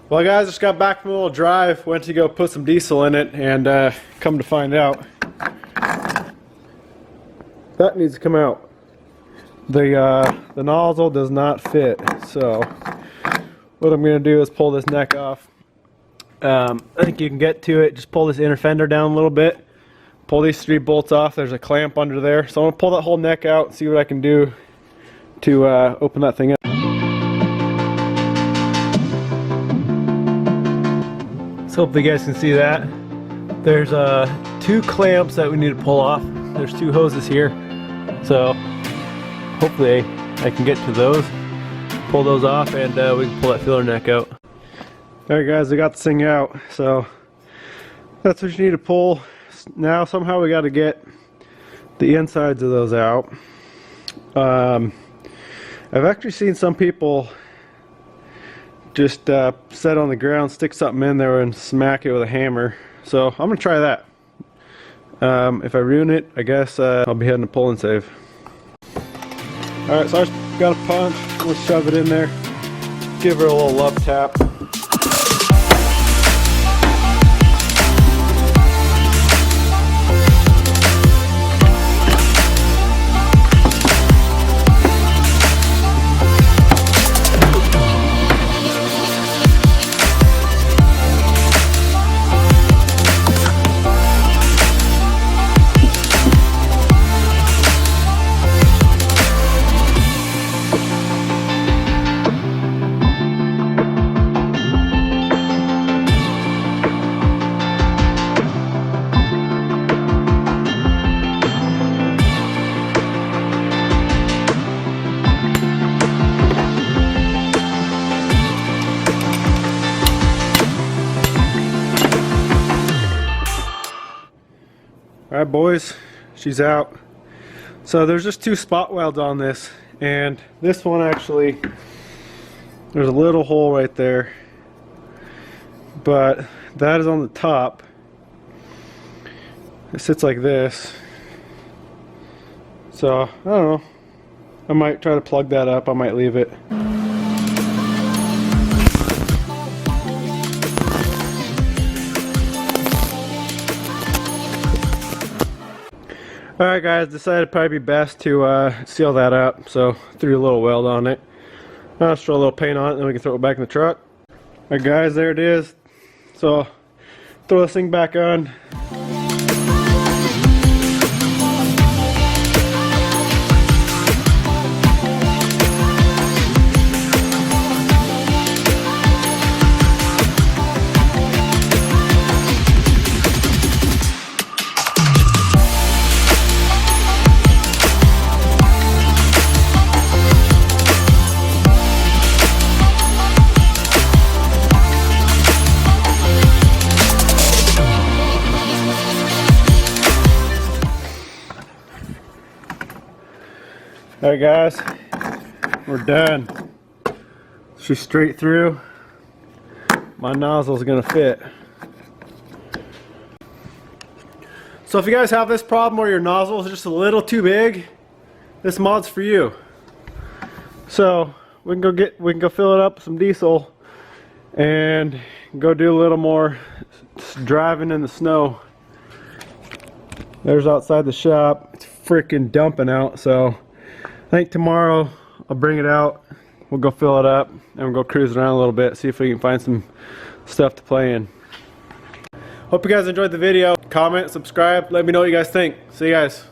Well guys, just got back from a little drive, went to go put some diesel in it, and come to find out, that needs to come out. The nozzle does not fit, so what I'm going to do is pull this neck off. I think you can get to it, just pull this inner fender down a little bit, pull these 3 bolts off, there's a clamp under there, so I'm going to pull that whole neck out and see what I can do to open that thing up. So hopefully you guys can see that. There's 2 clamps that we need to pull off. There's 2 hoses here. So hopefully I can get to those, pull those off, and we can pull that filler neck out. Alright guys, I got this thing out. So that's what you need to pull. Now somehow we got to get the insides of those out. I've actually seen some people just set on the ground, stick something in there and smack it with a hammer. So I'm gonna try that. If I ruin it, I guess I'll be heading to pull and save. Alright, so I just got a punch, we'll shove it in there, give her a little love tap. Alright boys, she's out. So there's just 2 spot welds on this, and this one actually, there's a little hole right there, but that is on the top. It sits like this. So I don't know, I might try to plug that up, I might leave it. Alright guys, decided it'd probably be best to seal that up, so threw a little weld on it. I'll just throw a little paint on it and then we can throw it back in the truck. Alright guys, there it is. So throw this thing back on. Alright guys, we're done. She's straight through. My nozzle's gonna fit. So if you guys have this problem where your nozzle is just a little too big, this mod's for you. So we can go fill it up with some diesel and go do a little more driving in the snow. There's outside the shop. It's freaking dumping out, so I think tomorrow I'll bring it out, we'll go fill it up, and we'll go cruise around a little bit, see if we can find some stuff to play in. Hope you guys enjoyed the video. Comment, subscribe, let me know what you guys think. See you guys.